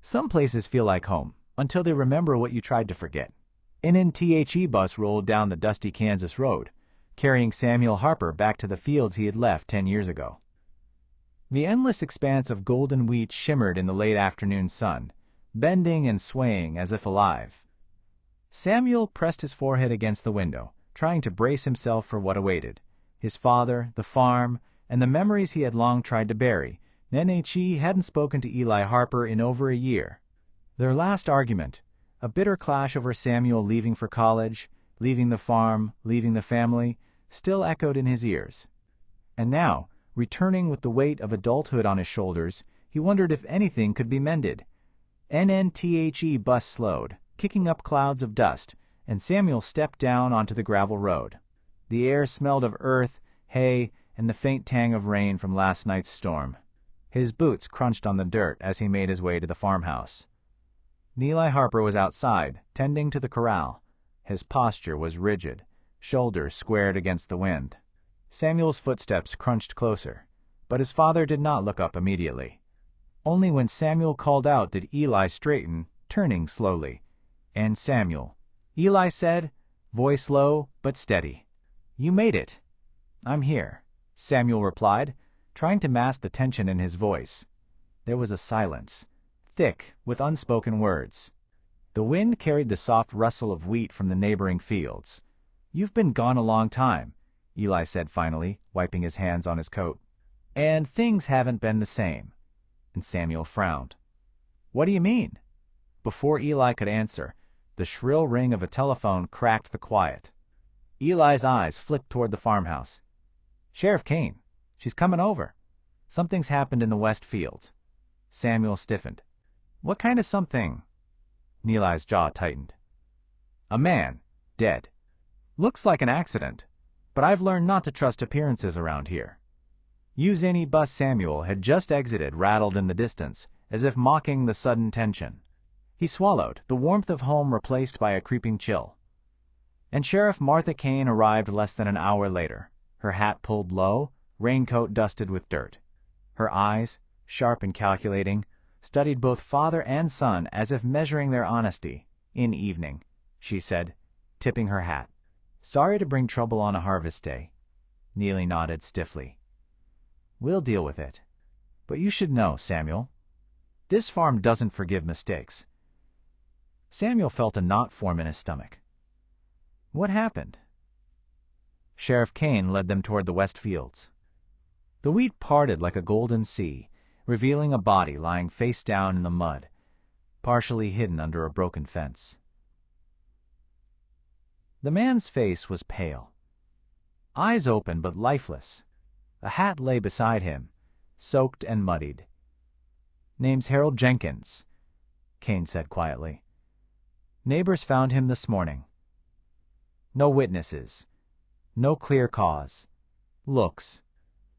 Some places feel like home, until they remember what you tried to forget. An NTHE bus rolled down the dusty Kansas road, carrying Samuel Harper back to the fields he had left 10 years ago. The endless expanse of golden wheat shimmered in the late afternoon sun, bending and swaying as if alive. Samuel pressed his forehead against the window, trying to brace himself for what awaited. His father, the farm, and the memories he had long tried to bury. NHE hadn't spoken to Eli Harper in over a year. Their last argument, a bitter clash over Samuel leaving for college, leaving the farm, leaving the family, still echoed in his ears. And now, returning with the weight of adulthood on his shoulders, he wondered if anything could be mended. NNTHE bus slowed, kicking up clouds of dust, and Samuel stepped down onto the gravel road. The air smelled of earth, hay, and the faint tang of rain from last night's storm. His boots crunched on the dirt as he made his way to the farmhouse. Eli Harper was outside, tending to the corral. His posture was rigid, shoulders squared against the wind. Samuel's footsteps crunched closer, but his father did not look up immediately. Only when Samuel called out did Eli straighten, turning slowly. "And Samuel," Eli said, voice low but steady. "You made it." "I'm here," Samuel replied, trying to mask the tension in his voice. There was a silence, thick with unspoken words. The wind carried the soft rustle of wheat from the neighboring fields. "You've been gone a long time," Eli said finally, wiping his hands on his coat. "And things haven't been the same." And Samuel frowned. "What do you mean?" Before Eli could answer, the shrill ring of a telephone cracked the quiet. Eli's eyes flicked toward the farmhouse. "Sheriff Kane. She's coming over. Something's happened in the west fields." Samuel stiffened. "What kind of something?" Eli's jaw tightened. "A man. Dead. Looks like an accident, but I've learned not to trust appearances around here." Use any bus Samuel had just exited rattled in the distance, as if mocking the sudden tension. He swallowed, the warmth of home replaced by a creeping chill. And Sheriff Martha Kane arrived less than an hour later, her hat pulled low, raincoat dusted with dirt. Her eyes, sharp and calculating, studied both father and son as if measuring their honesty. "In evening," she said, tipping her hat. "Sorry to bring trouble on a harvest day." Neely nodded stiffly. "We'll deal with it. But you should know, Samuel, this farm doesn't forgive mistakes." Samuel felt a knot form in his stomach. "What happened?" Sheriff Kane led them toward the west fields. The wheat parted like a golden sea, revealing a body lying face down in the mud, partially hidden under a broken fence. The man's face was pale, eyes open but lifeless. A hat lay beside him, soaked and muddied. "Name's Harold Jenkins," Kane said quietly. "Neighbors found him this morning. No witnesses. No clear cause. Looks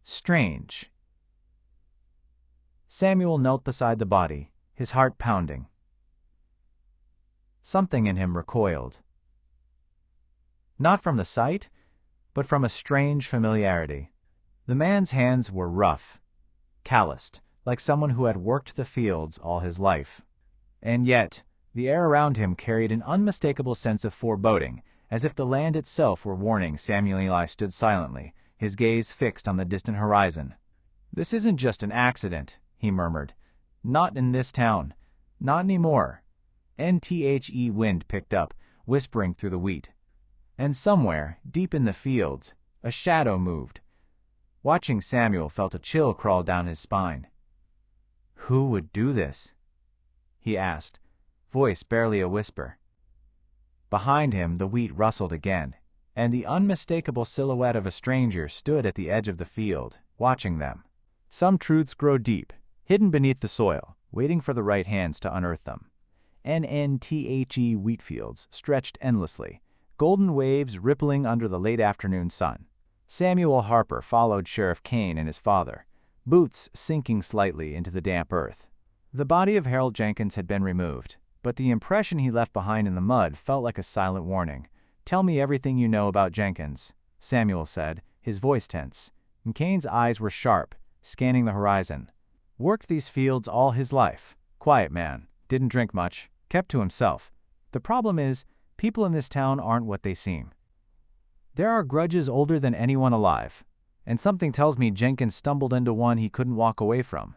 strange." Samuel knelt beside the body, his heart pounding. Something in him recoiled. Not from the sight, but from a strange familiarity. The man's hands were rough, calloused, like someone who had worked the fields all his life. And yet, the air around him carried an unmistakable sense of foreboding, as if the land itself were warning. Samuel Eli stood silently, his gaze fixed on the distant horizon. "This isn't just an accident," he murmured. "Not in this town. Not anymore." NTHE wind picked up, whispering through the wheat. And somewhere, deep in the fields, a shadow moved. Watching, Samuel felt a chill crawl down his spine. "Who would do this?" he asked, voice barely a whisper. Behind him, the wheat rustled again, and the unmistakable silhouette of a stranger stood at the edge of the field, watching them. Some truths grow deep, hidden beneath the soil, waiting for the right hands to unearth them. NNTHE wheat fields stretched endlessly, golden waves rippling under the late afternoon sun. Samuel Harper followed Sheriff Kane and his father, boots sinking slightly into the damp earth. The body of Harold Jenkins had been removed, but the impression he left behind in the mud felt like a silent warning. "Tell me everything you know about Jenkins," Samuel said, his voice tense, and Kane's eyes were sharp, scanning the horizon. "Worked these fields all his life. Quiet man, didn't drink much, kept to himself. The problem is, people in this town aren't what they seem. There are grudges older than anyone alive, and something tells me Jenkins stumbled into one he couldn't walk away from.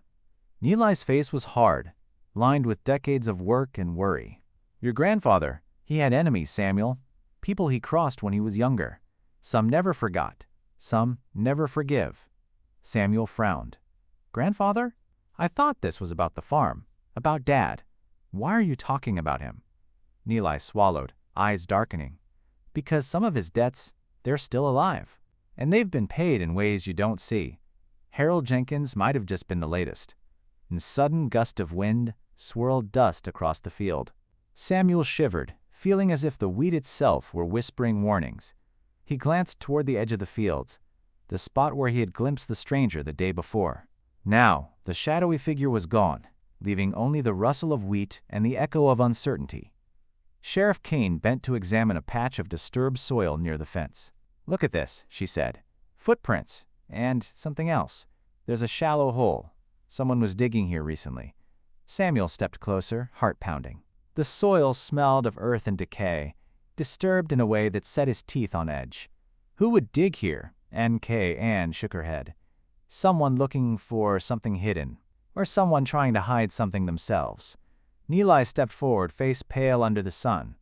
Eli's face was hard, lined with decades of work and worry. Your grandfather, he had enemies, Samuel. People he crossed when he was younger. Some never forgot. Some never forgive. Samuel frowned. Grandfather? I thought this was about the farm. About Dad. Why are you talking about him? Eli swallowed, eyes darkening. Because some of his debts, they're still alive. And they've been paid in ways you don't see. Harold Jenkins might have just been the latest. A sudden gust of wind swirled dust across the field. Samuel shivered, feeling as if the wheat itself were whispering warnings. He glanced toward the edge of the fields, the spot where he had glimpsed the stranger the day before. Now, the shadowy figure was gone, leaving only the rustle of wheat and the echo of uncertainty. Sheriff Kane bent to examine a patch of disturbed soil near the fence. Look at this, she said. Footprints, and something else. There's a shallow hole. Someone was digging here recently. Samuel stepped closer, heart pounding. The soil smelled of earth and decay, disturbed in a way that set his teeth on edge. Who would dig here? Anne shook her head. Someone looking for something hidden, or someone trying to hide something themselves. Eli stepped forward, face pale under the sun.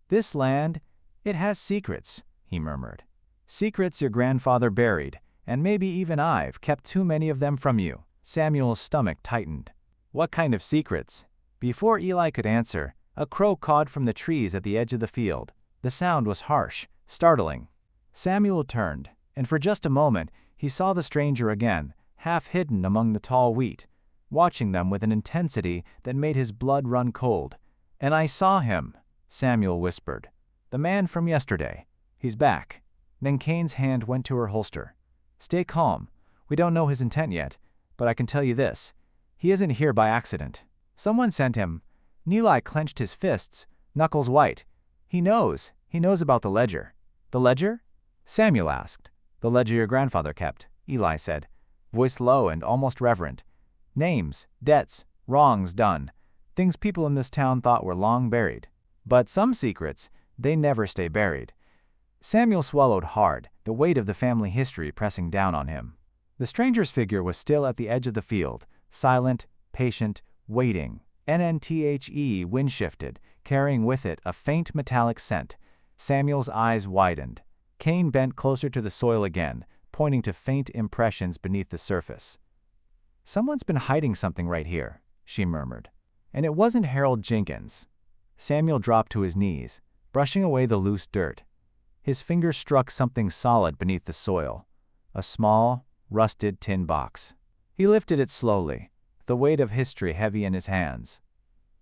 This land, it has secrets, he murmured. Secrets your grandfather buried, and maybe even I've kept too many of them from you. Samuel's stomach tightened. What kind of secrets? Before Eli could answer, a crow cawed from the trees at the edge of the field. The sound was harsh, startling. Samuel turned, and for just a moment he saw the stranger again, half hidden among the tall wheat, watching them with an intensity that made his blood run cold. And I saw him, Samuel whispered. The man from yesterday. He's back. Then Kane's hand went to her holster. Stay calm. We don't know his intent yet. But I can tell you this, he isn't here by accident. Someone sent him. Eli clenched his fists, knuckles white. He knows about the ledger. The ledger? Samuel asked. The ledger your grandfather kept, Eli said, voice low and almost reverent. Names, debts, wrongs done, things people in this town thought were long buried. But some secrets, they never stay buried. Samuel swallowed hard, the weight of the family history pressing down on him. The stranger's figure was still at the edge of the field, silent, patient, waiting. NNTHE wind shifted, carrying with it a faint metallic scent. Samuel's eyes widened. Kane bent closer to the soil again, pointing to faint impressions beneath the surface. Someone's been hiding something right here, she murmured. And it wasn't Harold Jenkins. Samuel dropped to his knees, brushing away the loose dirt. His fingers struck something solid beneath the soil, a small, rusted tin box. He lifted it slowly, the weight of history heavy in his hands.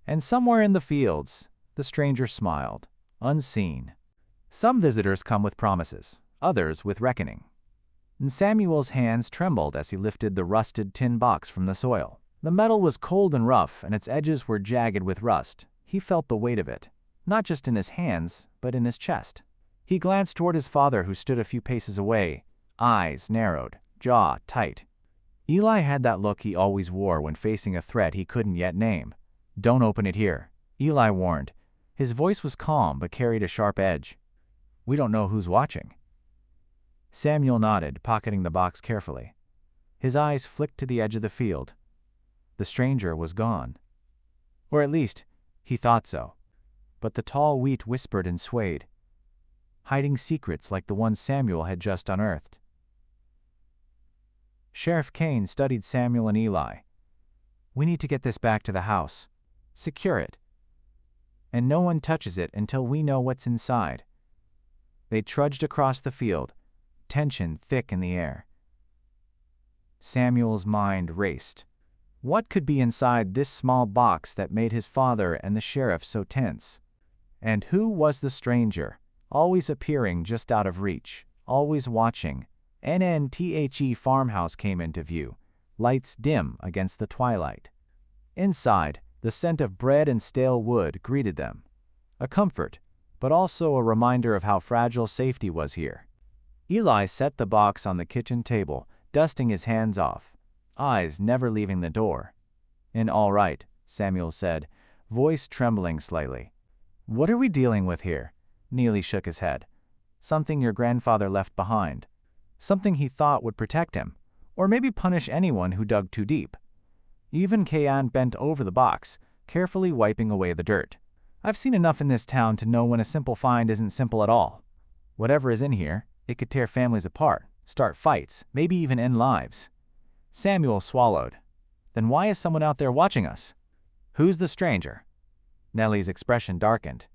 And somewhere in the fields, the stranger smiled, unseen. Some visitors come with promises, others with reckoning. And Samuel's hands trembled as he lifted the rusted tin box from the soil. The metal was cold and rough, and its edges were jagged with rust. He felt the weight of it, not just in his hands, but in his chest. He glanced toward his father, who stood a few paces away, eyes narrowed, jaw tight. Eli had that look he always wore when facing a threat he couldn't yet name. Don't open it here, Eli warned. His voice was calm but carried a sharp edge. We don't know who's watching. Samuel nodded, pocketing the box carefully. His eyes flicked to the edge of the field. The stranger was gone. Or at least, he thought so. But the tall wheat whispered and swayed, hiding secrets like the one Samuel had just unearthed. Sheriff Kane studied Samuel and Eli. We need to get this back to the house. Secure it. And no one touches it until we know what's inside. They trudged across the field, tension thick in the air. Samuel's mind raced. What could be inside this small box that made his father and the sheriff so tense? And who was the stranger, always appearing just out of reach, always watching? NNTHE farmhouse came into view, lights dim against the twilight. Inside, the scent of bread and stale wood greeted them. A comfort, but also a reminder of how fragile safety was here. Eli set the box on the kitchen table, dusting his hands off, eyes never leaving the door. All right, Samuel said, voice trembling slightly. "What are we dealing with here?" Neely shook his head. "Something your grandfather left behind. Something he thought would protect him, or maybe punish anyone who dug too deep." Even Kayan bent over the box, carefully wiping away the dirt. "I've seen enough in this town to know when a simple find isn't simple at all. Whatever is in here, it could tear families apart, start fights, maybe even end lives." Samuel swallowed. "Then why is someone out there watching us?" "Who's the stranger?" Nellie's expression darkened.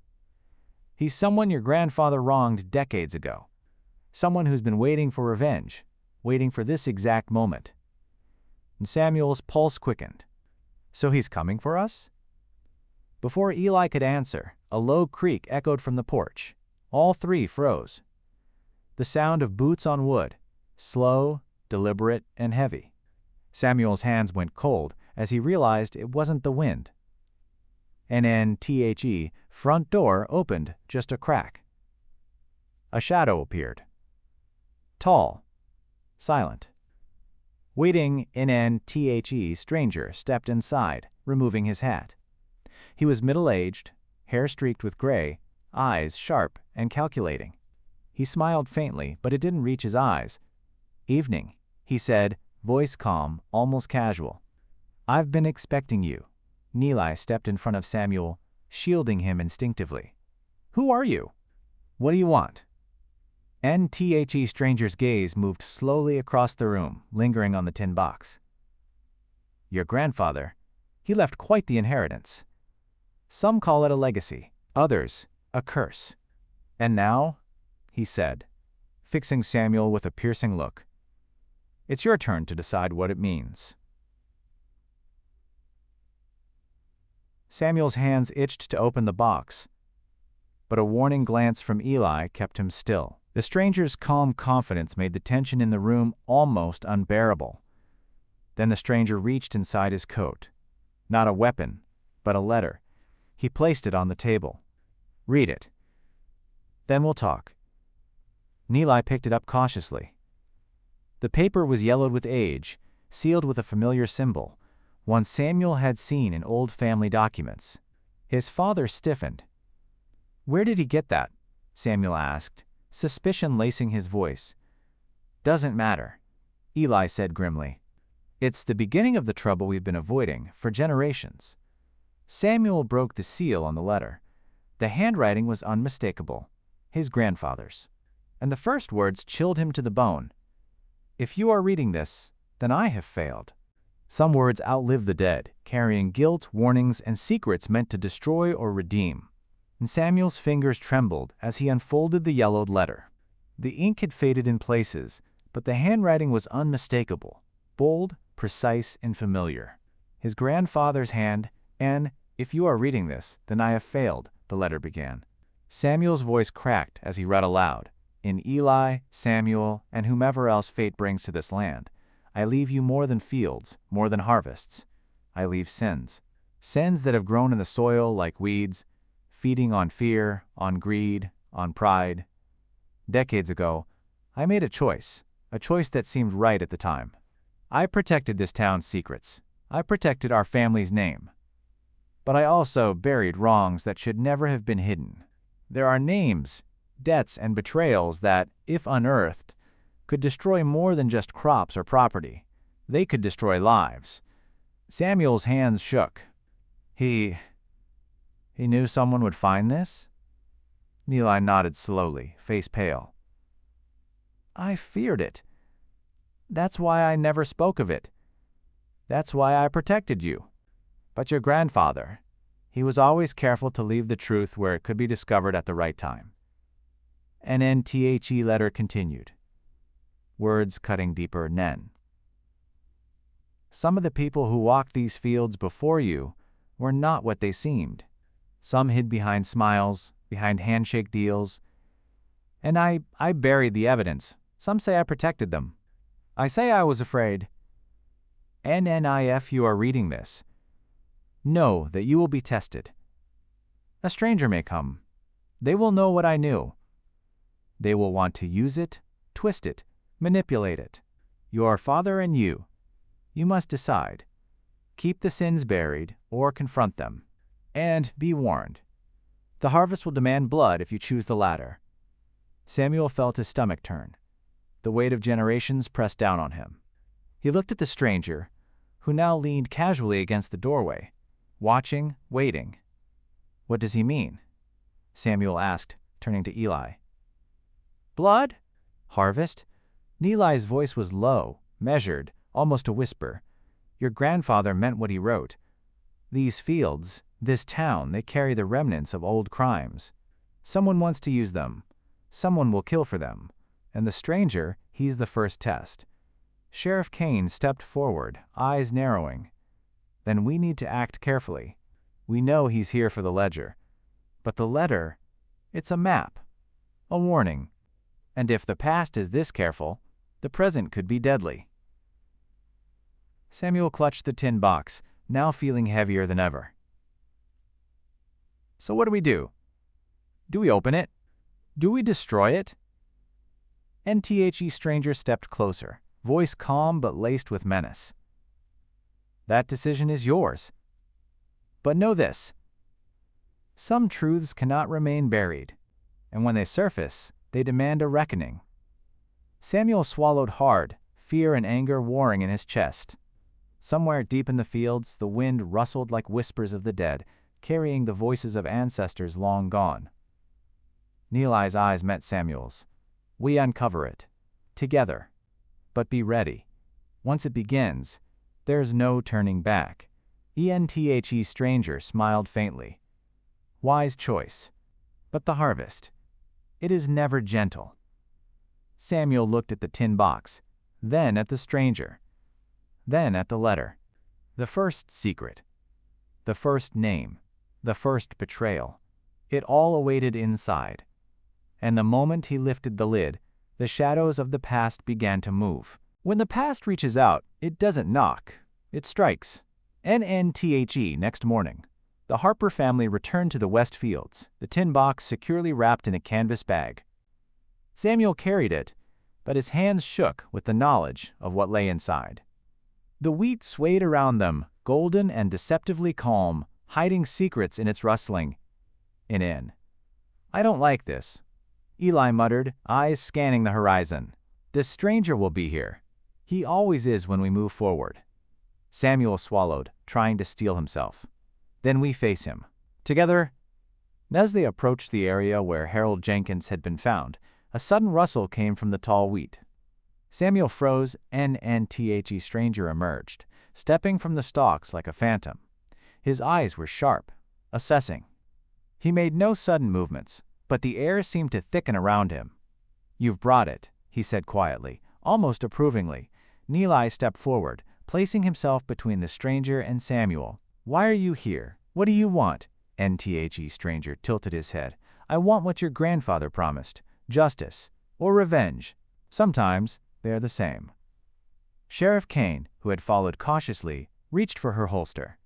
"He's someone your grandfather wronged decades ago. Someone who's been waiting for revenge, waiting for this exact moment." And Samuel's pulse quickened. "So he's coming for us?" Before Eli could answer, a low creak echoed from the porch. All three froze. The sound of boots on wood, slow, deliberate, and heavy. Samuel's hands went cold as he realized it wasn't the wind. NNTHE front door opened just a crack. A shadow appeared. Tall, silent. Waiting NNTHE stranger stepped inside, removing his hat. He was middle-aged, hair streaked with gray, eyes sharp and calculating. He smiled faintly, but it didn't reach his eyes. "Evening," he said, voice calm, almost casual. "I've been expecting you." Neeli stepped in front of Samuel, shielding him instinctively. "Who are you? What do you want?" NTHE stranger's gaze moved slowly across the room, lingering on the tin box. "Your grandfather, he left quite the inheritance. Some call it a legacy, others, a curse. And now," he said, fixing Samuel with a piercing look, "it's your turn to decide what it means." Samuel's hands itched to open the box, but a warning glance from Eli kept him still. The stranger's calm confidence made the tension in the room almost unbearable. Then the stranger reached inside his coat. Not a weapon, but a letter. He placed it on the table. "Read it. Then we'll talk." Neeli picked it up cautiously. The paper was yellowed with age, sealed with a familiar symbol, one Samuel had seen in old family documents. His father stiffened. "Where did he get that?" Samuel asked, suspicion lacing his voice. "Doesn't matter," Eli said grimly. "It's the beginning of the trouble we've been avoiding for generations." Samuel broke the seal on the letter. The handwriting was unmistakable, his grandfather's. And the first words chilled him to the bone. "If you are reading this, then I have failed." Some words outlive the dead, carrying guilt, warnings, and secrets meant to destroy or redeem. And Samuel's fingers trembled as he unfolded the yellowed letter. The ink had faded in places, but the handwriting was unmistakable, bold, precise, and familiar. His grandfather's hand, and, "If you are reading this, then I have failed," the letter began. Samuel's voice cracked as he read aloud. "In Eli, Samuel, and whomever else fate brings to this land, I leave you more than fields, more than harvests. I leave sins. Sins that have grown in the soil like weeds, feeding on fear, on greed, on pride. Decades ago, I made a choice that seemed right at the time. I protected this town's secrets. I protected our family's name. But I also buried wrongs that should never have been hidden. There are names, debts, and betrayals that, if unearthed, could destroy more than just crops or property. They could destroy lives." Samuel's hands shook. He knew someone would find this?" Neeli nodded slowly, face pale. "I feared it. That's why I never spoke of it. That's why I protected you. But your grandfather, he was always careful to leave the truth where it could be discovered at the right time." NNTHE letter continued, words cutting deeper. Nen. "Some of the people who walked these fields before you were not what they seemed. Some hid behind smiles, behind handshake deals. And I buried the evidence. Some say I protected them. I say I was afraid. NNIF, you are reading this. Know that you will be tested. A stranger may come. They will know what I knew. They will want to use it, twist it, manipulate it. Your father and you must decide. Keep the sins buried or confront them. And be warned, the harvest will demand blood if you choose the latter. Samuel felt his stomach turn. The weight of generations pressed down on him. He looked at the stranger, who now leaned casually against the doorway, watching, waiting. "What does he mean?" Samuel asked, turning to Eli. "Blood? Harvest?" Eli's voice was low, measured, almost a whisper. "Your grandfather meant what he wrote. These fields, this town, they carry the remnants of old crimes. Someone wants to use them. Someone will kill for them. And the stranger, he's the first test." Sheriff Kane stepped forward, eyes narrowing. "Then we need to act carefully. We know he's here for the ledger. But the letter, it's a map, a warning. And if the past is this careful, the present could be deadly." Samuel clutched the tin box, now feeling heavier than ever. "So what do we do? Do we open it? Do we destroy it?" NTHE stranger stepped closer, voice calm but laced with menace. "That decision is yours. But know this. Some truths cannot remain buried, and when they surface, they demand a reckoning." Samuel swallowed hard, fear and anger warring in his chest. Somewhere deep in the fields, the wind rustled like whispers of the dead, carrying the voices of ancestors long gone. Eli's eyes met Samuel's. "We uncover it. Together. But be ready. Once it begins, there's no turning back." ENTHE stranger smiled faintly. "Wise choice. But the harvest. It is never gentle." Samuel looked at the tin box, then at the stranger, then at the letter. The first secret. The first name. The first betrayal. It all awaited inside. And the moment he lifted the lid, the shadows of the past began to move. When the past reaches out, it doesn't knock. It strikes. NNTHE next morning. The Harper family returned to the West Fields, the tin box securely wrapped in a canvas bag. Samuel carried it, but his hands shook with the knowledge of what lay inside. The wheat swayed around them, golden and deceptively calm, hiding secrets in its rustling. "I don't like this," Eli muttered, eyes scanning the horizon. "This stranger will be here. He always is when we move forward." Samuel swallowed, trying to steel himself. "Then we face him. Together." As they approached the area where Harold Jenkins had been found, a sudden rustle came from the tall wheat. Samuel froze. NNTHE stranger emerged, stepping from the stalks like a phantom. His eyes were sharp, assessing. He made no sudden movements, but the air seemed to thicken around him. "You've brought it," he said quietly, almost approvingly. Eli stepped forward, placing himself between the stranger and Samuel. "Why are you here? What do you want?" NTHE stranger tilted his head. "I want what your grandfather promised. Justice. Or revenge. Sometimes they're the same." Sheriff Kane, who had followed cautiously, reached for her holster.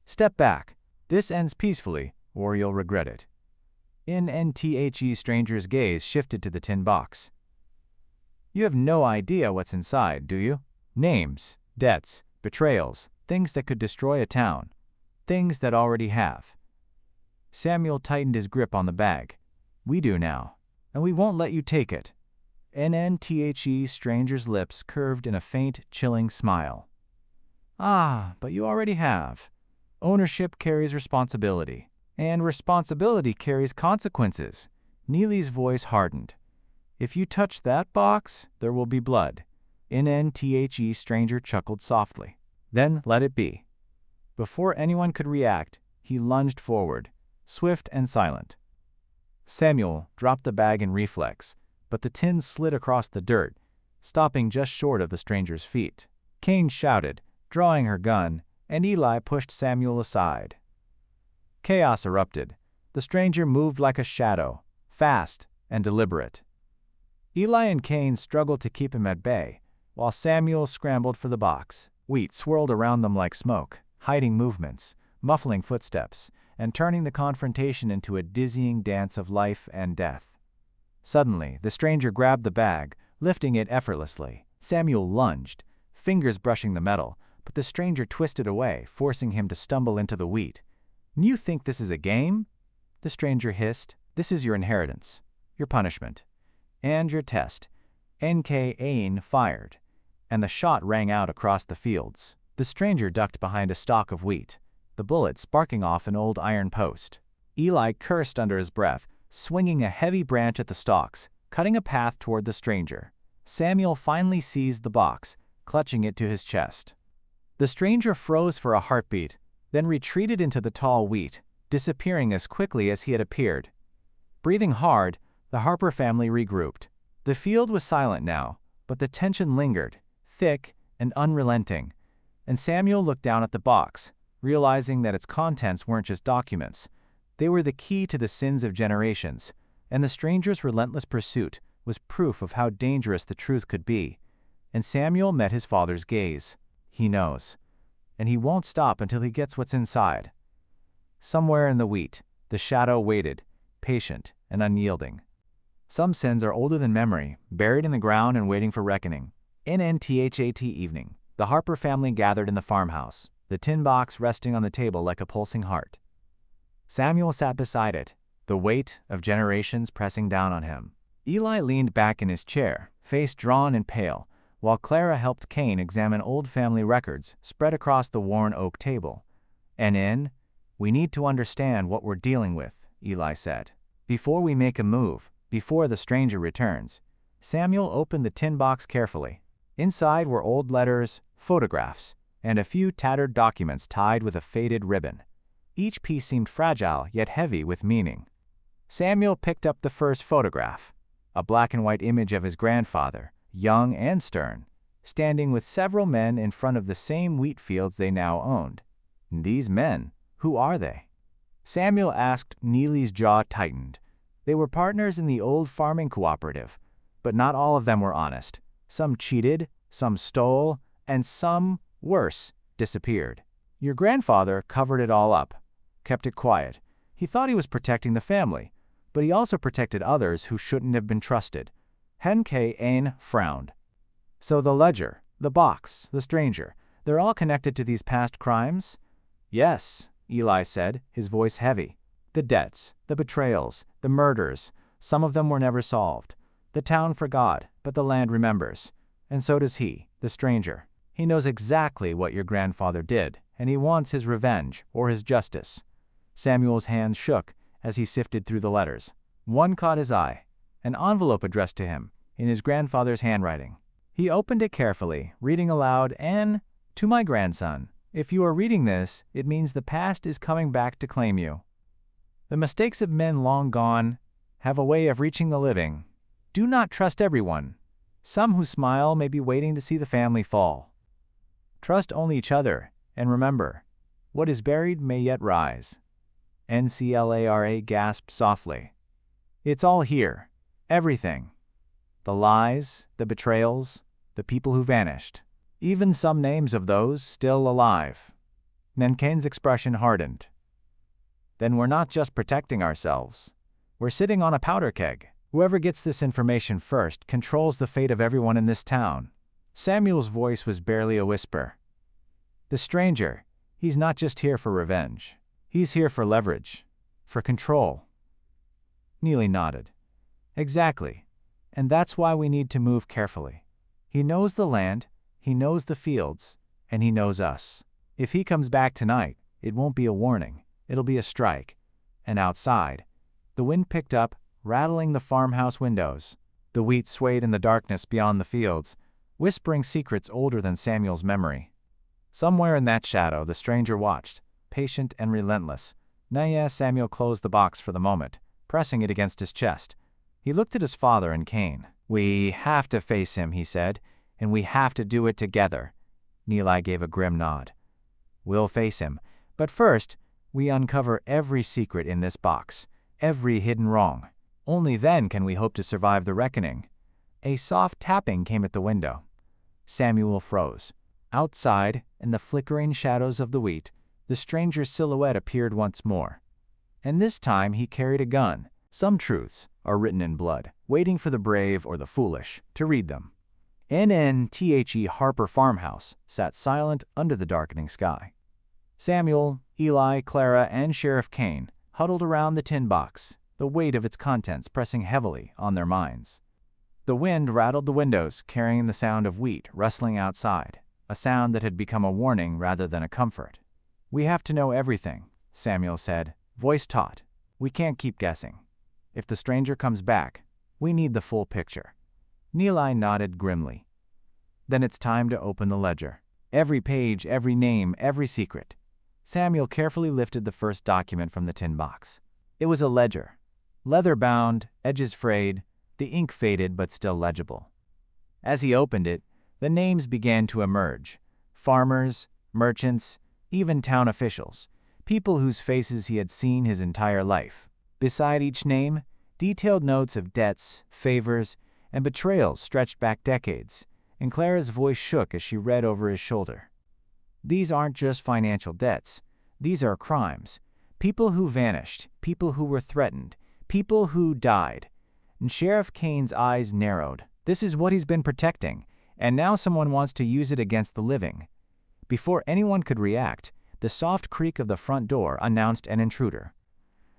"Step back. This ends peacefully, or you'll regret it." NNTHE stranger's gaze shifted to the tin box. "You have no idea what's inside, do you? Names, debts, betrayals, things that could destroy a town. Things that already have." Samuel tightened his grip on the bag. "We do now, and we won't let you take it." NNTHE stranger's lips curved in a faint, chilling smile. "Ah, but you already have. Ownership carries responsibility, and responsibility carries consequences." Neely's voice hardened. "If you touch that box, there will be blood." NNTHE stranger chuckled softly. "Then let it be." Before anyone could react, he lunged forward, swift and silent. Samuel dropped the bag in reflex, but the tin slid across the dirt, stopping just short of the stranger's feet. Kane shouted, drawing her gun, and Eli pushed Samuel aside. Chaos erupted. The stranger moved like a shadow, fast and deliberate. Eli and Kane struggled to keep him at bay, while Samuel scrambled for the box. Wheat swirled around them like smoke, hiding movements, muffling footsteps, and turning the confrontation into a dizzying dance of life and death. Suddenly, the stranger grabbed the bag, lifting it effortlessly. Samuel lunged, fingers brushing the metal, but the stranger twisted away, forcing him to stumble into the wheat. "You think this is a game?" the stranger hissed. "This is your inheritance, your punishment, and your test." N.K. Ain fired, and the shot rang out across the fields. The stranger ducked behind a stalk of wheat, the bullet sparking off an old iron post. Eli cursed under his breath, swinging a heavy branch at the stalks, cutting a path toward the stranger. Samuel finally seized the box, clutching it to his chest. The stranger froze for a heartbeat, then retreated into the tall wheat, disappearing as quickly as he had appeared. Breathing hard, the Harper family regrouped. The field was silent now, but the tension lingered, thick and unrelenting, and Samuel looked down at the box, realizing that its contents weren't just documents. They were the key to the sins of generations, and the stranger's relentless pursuit was proof of how dangerous the truth could be. And Samuel met his father's gaze. He knows, and he won't stop until he gets what's inside. Somewhere in the wheat, the shadow waited, patient and unyielding. Some sins are older than memory, buried in the ground and waiting for reckoning. NNTHAT evening. The Harper family gathered in the farmhouse, the tin box resting on the table like a pulsing heart. Samuel sat beside it, the weight of generations pressing down on him. Eli leaned back in his chair, face drawn and pale, while Clara helped Cain examine old family records spread across the worn oak table. "We need to understand what we're dealing with," Eli said. "Before we make a move, before the stranger returns." Samuel opened the tin box carefully. Inside were old letters, photographs, and a few tattered documents tied with a faded ribbon. Each piece seemed fragile yet heavy with meaning. Samuel picked up the first photograph, a black and white image of his grandfather, young and stern, standing with several men in front of the same wheat fields they now owned. These men, who are they? Samuel asked. Neely's jaw tightened. They were partners in the old farming cooperative, but not all of them were honest. Some cheated, some stole, and some, worse, disappeared. Your grandfather covered it all up, kept it quiet. He thought he was protecting the family, but he also protected others who shouldn't have been trusted. N.K. frowned. "So the ledger, the box, the stranger, they're all connected to these past crimes?" "Yes," Eli said, his voice heavy. "The debts, the betrayals, the murders, some of them were never solved. The town forgot, but the land remembers. And so does he, the stranger. He knows exactly what your grandfather did, and he wants his revenge or his justice." Samuel's hands shook as he sifted through the letters. One caught his eye, an envelope addressed to him, in his grandfather's handwriting. He opened it carefully, reading aloud, "And to my grandson, if you are reading this, it means the past is coming back to claim you. The mistakes of men long gone have a way of reaching the living. Do not trust everyone. Some who smile may be waiting to see the family fall. Trust only each other, and remember, what is buried may yet rise." Clara gasped softly. "It's all here. Everything. The lies, the betrayals, the people who vanished. Even some names of those still alive." Nenken's expression hardened. "Then we're not just protecting ourselves. We're sitting on a powder keg. Whoever gets this information first controls the fate of everyone in this town." Samuel's voice was barely a whisper. "The stranger, he's not just here for revenge. He's here for leverage, for control." Neely nodded. "Exactly. And that's why we need to move carefully. He knows the land, he knows the fields, and he knows us. If he comes back tonight, it won't be a warning, it'll be a strike." And outside, the wind picked up, rattling the farmhouse windows. The wheat swayed in the darkness beyond the fields, whispering secrets older than Samuel's memory. Somewhere in that shadow, the stranger watched, patient and relentless. Samuel closed the box for the moment, pressing it against his chest. He looked at his father and Cain. "We have to face him," he said, "and we have to do it together." Neely gave a grim nod. "We'll face him, but first, we uncover every secret in this box, every hidden wrong. Only then can we hope to survive the reckoning." A soft tapping came at the window. Samuel froze. Outside, in the flickering shadows of the wheat, the stranger's silhouette appeared once more. And this time he carried a gun. Some truths are written in blood, waiting for the brave or the foolish to read them. NNTHE Harper farmhouse sat silent under the darkening sky. Samuel, Eli, Clara, and Sheriff Kane huddled around the tin box, the weight of its contents pressing heavily on their minds. The wind rattled the windows, carrying the sound of wheat rustling outside, a sound that had become a warning rather than a comfort. "We have to know everything," Samuel said, voice taut. "We can't keep guessing. If the stranger comes back, we need the full picture." Eli nodded grimly. "Then it's time to open the ledger. Every page, every name, every secret." Samuel carefully lifted the first document from the tin box. It was a ledger. Leather-bound, edges frayed, the ink faded but still legible. As he opened it, the names began to emerge. Farmers, merchants, even town officials, people whose faces he had seen his entire life. Beside each name, detailed notes of debts, favors, and betrayals stretched back decades, and Clara's voice shook as she read over his shoulder. "These aren't just financial debts. These are crimes. People who vanished, people who were threatened, people who died." And Sheriff Kane's eyes narrowed. This is what he's been protecting, and now someone wants to use it against the living. Before anyone could react, the soft creak of the front door announced an intruder.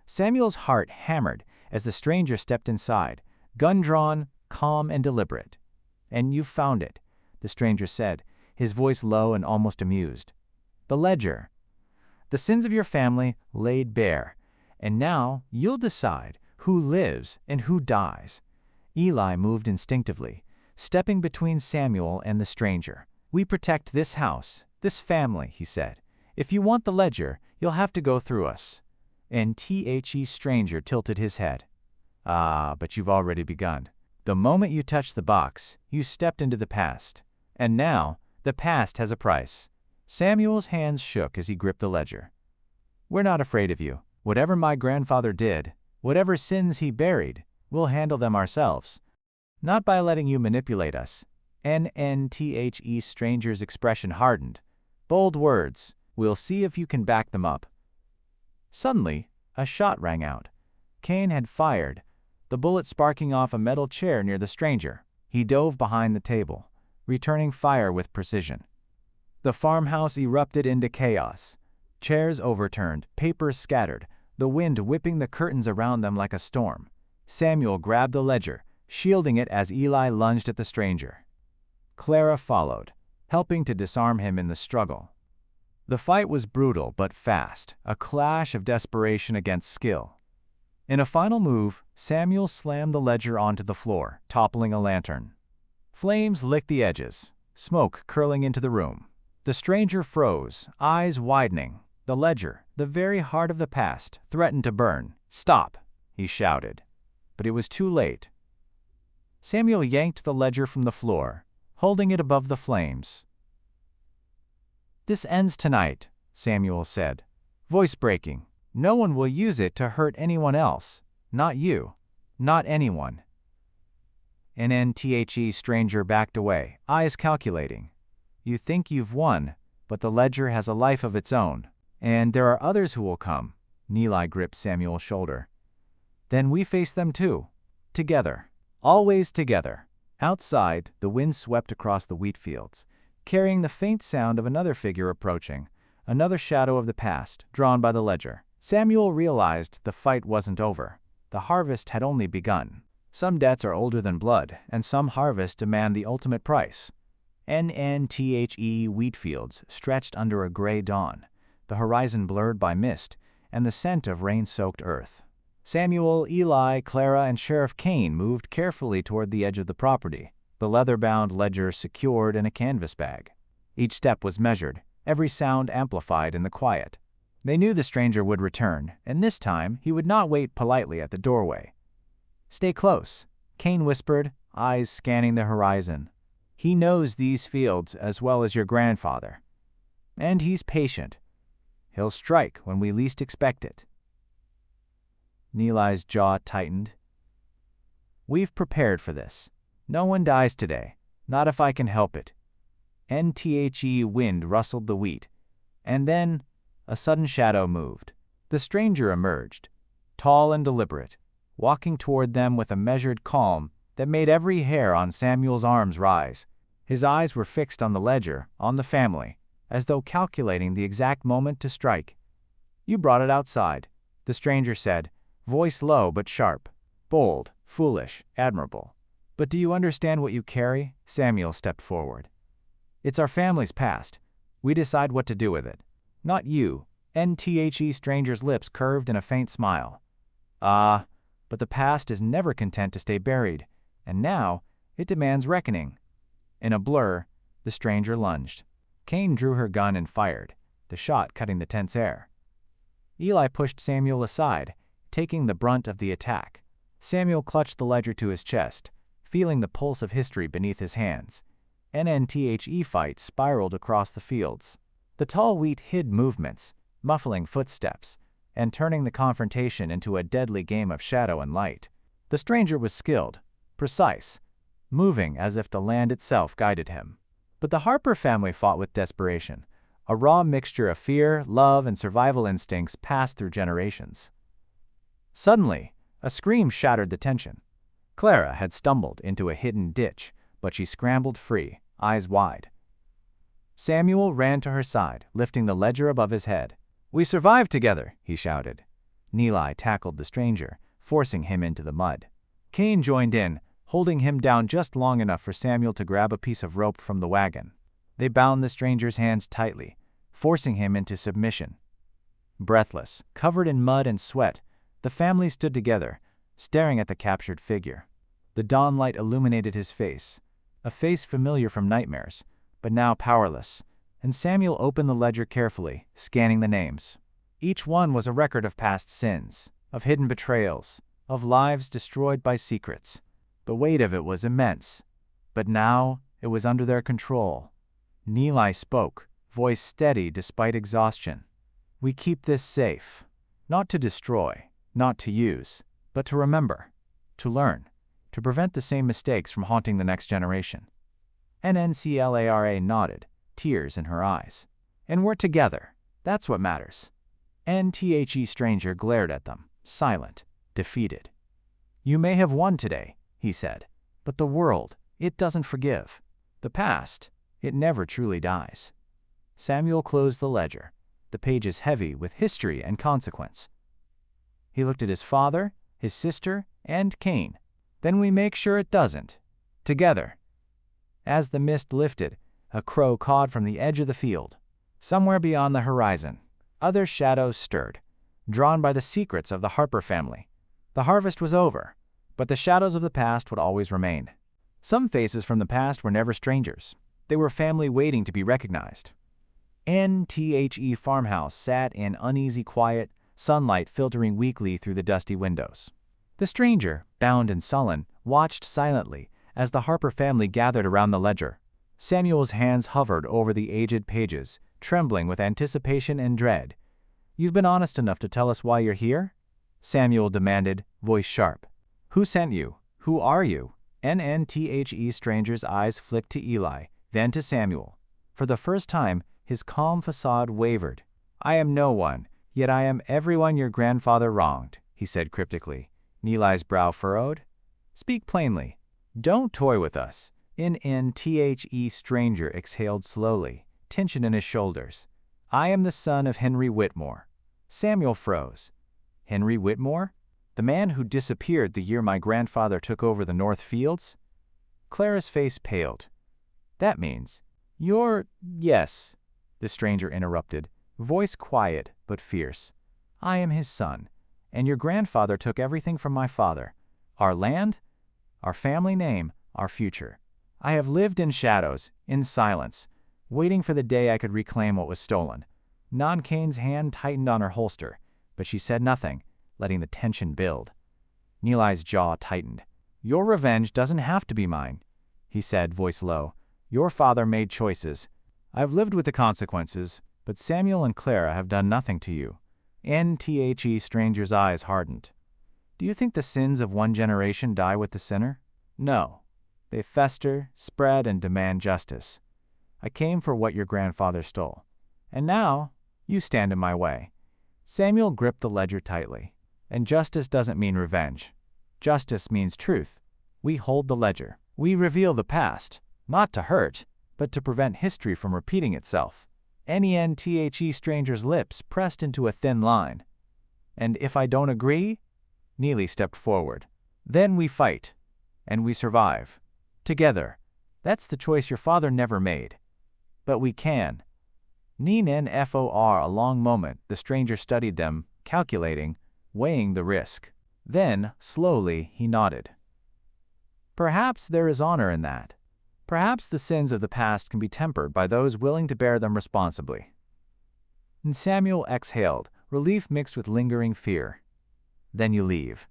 Samuel's heart hammered as the stranger stepped inside, gun drawn, calm and deliberate. "And you've found it," the stranger said, his voice low and almost amused. "The ledger. The sins of your family laid bare, and now you'll decide who lives and who dies." Eli moved instinctively, stepping between Samuel and the stranger. "We protect this house, this family," he said. "If you want the ledger, you'll have to go through us." And the stranger tilted his head. "Ah, but you've already begun. The moment you touched the box, you stepped into the past. And now, the past has a price." Samuel's hands shook as he gripped the ledger. "We're not afraid of you. Whatever my grandfather did, whatever sins he buried, we'll handle them ourselves. Not by letting you manipulate us." The stranger's expression hardened. "Bold words. We'll see if you can back them up." Suddenly, a shot rang out. Kane had fired, the bullet sparking off a metal chair near the stranger. He dove behind the table, returning fire with precision. The farmhouse erupted into chaos. Chairs overturned, papers scattered, the wind whipping the curtains around them like a storm. Samuel grabbed the ledger, shielding it as Eli lunged at the stranger. Clara followed, helping to disarm him in the struggle. The fight was brutal but fast, a clash of desperation against skill. In a final move, Samuel slammed the ledger onto the floor, toppling a lantern. Flames licked the edges, smoke curling into the room. The stranger froze, eyes widening. The ledger, the very heart of the past, threatened to burn. "Stop!" he shouted. But it was too late. Samuel yanked the ledger from the floor, holding it above the flames. "This ends tonight," Samuel said, voice breaking. "No one will use it to hurt anyone else. Not you. Not anyone." The stranger backed away, eyes calculating. "You think you've won, but the ledger has a life of its own. And there are others who will come." Eli gripped Samuel's shoulder. "Then we face them too. Together. Always together." Outside, the wind swept across the wheat fields, carrying the faint sound of another figure approaching, another shadow of the past, drawn by the ledger. Samuel realized the fight wasn't over. The harvest had only begun. Some debts are older than blood, and some harvests demand the ultimate price. Wheat fields stretched under a gray dawn, the horizon blurred by mist, and the scent of rain-soaked earth. Samuel, Eli, Clara, and Sheriff Kane moved carefully toward the edge of the property, the leather-bound ledger secured in a canvas bag. Each step was measured, every sound amplified in the quiet. They knew the stranger would return, and this time he would not wait politely at the doorway. "Stay close," Kane whispered, eyes scanning the horizon. "He knows these fields as well as your grandfather. And he's patient. He'll strike when we least expect it." Eli's jaw tightened. "We've prepared for this. No one dies today, not if I can help it." Wind rustled the wheat, and then a sudden shadow moved. The stranger emerged, tall and deliberate, walking toward them with a measured calm that made every hair on Samuel's arms rise. His eyes were fixed on the ledger, on the family. as though calculating the exact moment to strike. "You brought it outside," the stranger said, voice low but sharp. "Bold, foolish, admirable. But do you understand what you carry?" Samuel stepped forward. "It's our family's past. We decide what to do with it. Not you." The stranger's lips curved in a faint smile. "Ah, but the past is never content to stay buried, and now it demands reckoning." In a blur, the stranger lunged. Cain drew her gun and fired, the shot cutting the tense air. Eli pushed Samuel aside, taking the brunt of the attack. Samuel clutched the ledger to his chest, feeling the pulse of history beneath his hands. The fight spiraled across the fields. The tall wheat hid movements, muffling footsteps, and turning the confrontation into a deadly game of shadow and light. The stranger was skilled, precise, moving as if the land itself guided him. But the Harper family fought with desperation, a raw mixture of fear, love, and survival instincts passed through generations. Suddenly, a scream shattered the tension. Clara had stumbled into a hidden ditch, but she scrambled free, eyes wide. Samuel ran to her side, lifting the ledger above his head. "We survived together," he shouted. Eli tackled the stranger, forcing him into the mud. Cain joined in, holding him down just long enough for Samuel to grab a piece of rope from the wagon. They bound the stranger's hands tightly, forcing him into submission. Breathless, covered in mud and sweat, the family stood together, staring at the captured figure. The dawn light illuminated his face, a face familiar from nightmares, but now powerless, and Samuel opened the ledger carefully, scanning the names. Each one was a record of past sins, of hidden betrayals, of lives destroyed by secrets. The weight of it was immense, but now it was under their control. Eli spoke, voice steady despite exhaustion. "We keep this safe, not to destroy, not to use, but to remember, to learn, to prevent the same mistakes from haunting the next generation." Clara nodded, tears in her eyes. "And we're together. That's what matters." The stranger glared at them, silent, defeated. "You may have won today," he said, "but the world, it doesn't forgive. The past, it never truly dies." Samuel closed the ledger, the pages heavy with history and consequence. He looked at his father, his sister, and Cain. "Then we make sure it doesn't. Together." As the mist lifted, a crow cawed from the edge of the field. Somewhere beyond the horizon, other shadows stirred, drawn by the secrets of the Harper family. The harvest was over, but the shadows of the past would always remain. Some faces from the past were never strangers. They were family waiting to be recognized. The farmhouse sat in uneasy quiet, sunlight filtering weakly through the dusty windows. The stranger, bound and sullen, watched silently as the Harper family gathered around the ledger. Samuel's hands hovered over the aged pages, trembling with anticipation and dread. "You've been honest enough to tell us why you're here?" Samuel demanded, voice sharp. "Who sent you? Who are you?" The stranger's eyes flicked to Eli, then to Samuel. For the first time, his calm facade wavered. "I am no one, yet I am everyone your grandfather wronged," he said cryptically. Eli's brow furrowed. "Speak plainly. Don't toy with us." The stranger exhaled slowly, tension in his shoulders. "I am the son of Henry Whitmore." Samuel froze. "Henry Whitmore? The man who disappeared the year my grandfather took over the North Fields?" Clara's face paled. "That means you're—" "Yes," the stranger interrupted, voice quiet but fierce. "I am his son, and your grandfather took everything from my father. Our land, our family name, our future. I have lived in shadows, in silence, waiting for the day I could reclaim what was stolen." Cain's hand tightened on her holster, but she said nothing, letting the tension build. Eli's jaw tightened. "Your revenge doesn't have to be mine," he said, voice low. "Your father made choices. I've lived with the consequences, but Samuel and Clara have done nothing to you." The stranger's eyes hardened. "Do you think the sins of one generation die with the sinner? No. They fester, spread, and demand justice. I came for what your grandfather stole. And now, you stand in my way." Samuel gripped the ledger tightly. "And justice doesn't mean revenge. Justice means truth. We hold the ledger. We reveal the past, not to hurt, but to prevent history from repeating itself." NENTHE stranger's lips pressed into a thin line. And if I don't agree? Neely stepped forward. Then we fight. And we survive. Together. That's the choice your father never made. But we can. For a long moment, the stranger studied them, calculating, weighing the risk. Then, slowly, he nodded. Perhaps there is honor in that. Perhaps the sins of the past can be tempered by those willing to bear them responsibly. And Samuel exhaled, relief mixed with lingering fear. Then you leave.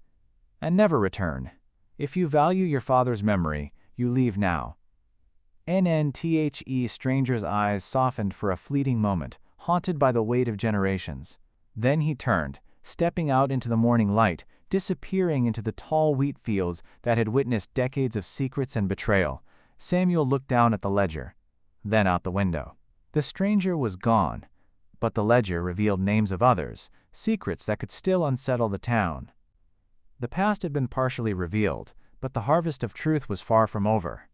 And never return. If you value your father's memory, you leave now. NNTHE stranger's eyes softened for a fleeting moment, haunted by the weight of generations. Then he turned, stepping out into the morning light, disappearing into the tall wheat fields that had witnessed decades of secrets and betrayal. Samuel looked down at the ledger, then out the window. The stranger was gone, but the ledger revealed names of others, secrets that could still unsettle the town. The past had been partially revealed, but the harvest of truth was far from over.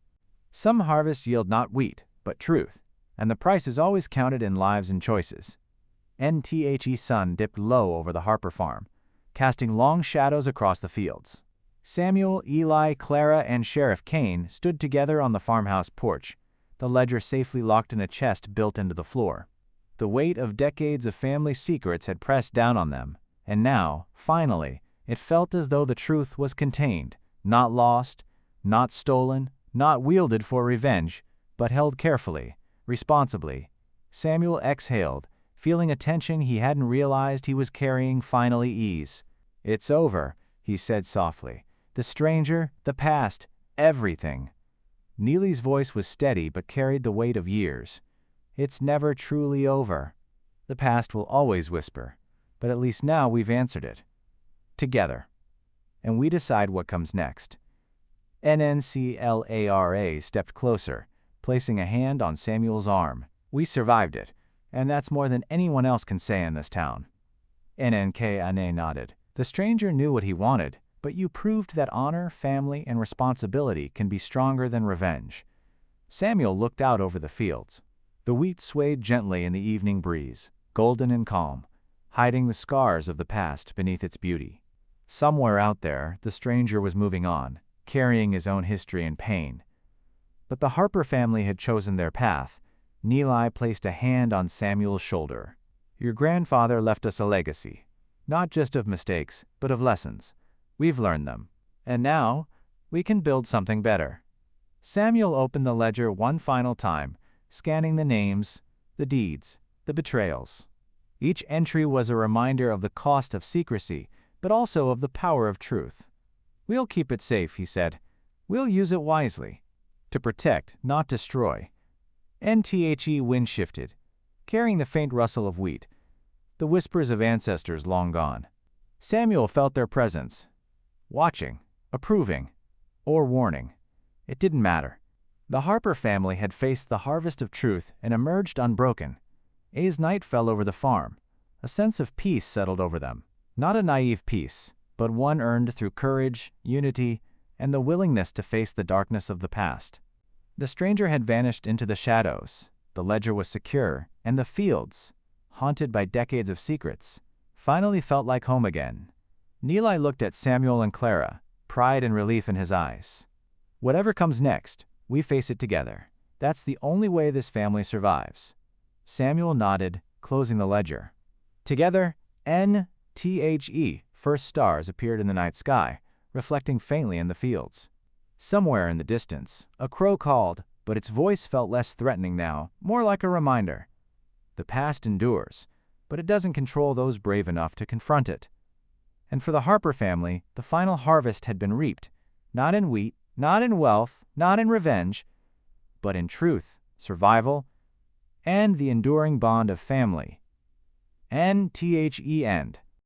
Some harvests yield not wheat, but truth, and the price is always counted in lives and choices. NTHE's sun dipped low over the Harper farm, casting long shadows across the fields. Samuel, Eli, Clara, and Sheriff Kane stood together on the farmhouse porch, the ledger safely locked in a chest built into the floor. The weight of decades of family secrets had pressed down on them, and now, finally, it felt as though the truth was contained, not lost, not stolen, not wielded for revenge, but held carefully, responsibly. Samuel exhaled, feeling a tension he hadn't realized he was carrying finally ease. It's over, he said softly. The stranger, the past, everything. Neely's voice was steady but carried the weight of years. It's never truly over. The past will always whisper, but at least now we've answered it. Together. And we decide what comes next. NNCLARA stepped closer, placing a hand on Samuel's arm. We survived it, and that's more than anyone else can say in this town. NNKNA nodded. The stranger knew what he wanted, but you proved that honor, family, and responsibility can be stronger than revenge. Samuel looked out over the fields. The wheat swayed gently in the evening breeze, golden and calm, hiding the scars of the past beneath its beauty. Somewhere out there, the stranger was moving on, carrying his own history and pain. But the Harper family had chosen their path. Neely placed a hand on Samuel's shoulder. Your grandfather left us a legacy, not just of mistakes, but of lessons. We've learned them. And now, we can build something better. Samuel opened the ledger one final time, scanning the names, the deeds, the betrayals. Each entry was a reminder of the cost of secrecy, but also of the power of truth. We'll keep it safe, he said. We'll use it wisely. To protect, not destroy. NTHE wind shifted, carrying the faint rustle of wheat, the whispers of ancestors long gone. Samuel felt their presence, watching, approving, or warning. It didn't matter. The Harper family had faced the harvest of truth and emerged unbroken. As night fell over the farm, a sense of peace settled over them. Not a naive peace, but one earned through courage, unity, and the willingness to face the darkness of the past. The stranger had vanished into the shadows, the ledger was secure, and the fields, haunted by decades of secrets, finally felt like home again. Neely looked at Samuel and Clara, pride and relief in his eyes. Whatever comes next, we face it together. That's the only way this family survives. Samuel nodded, closing the ledger. Together, NTHE, first stars appeared in the night sky, reflecting faintly in the fields. Somewhere in the distance, a crow called, but its voice felt less threatening now, more like a reminder. The past endures, but it doesn't control those brave enough to confront it. And for the Harper family, the final harvest had been reaped, not in wheat, not in wealth, not in revenge, but in truth, survival, and the enduring bond of family. NTHE end.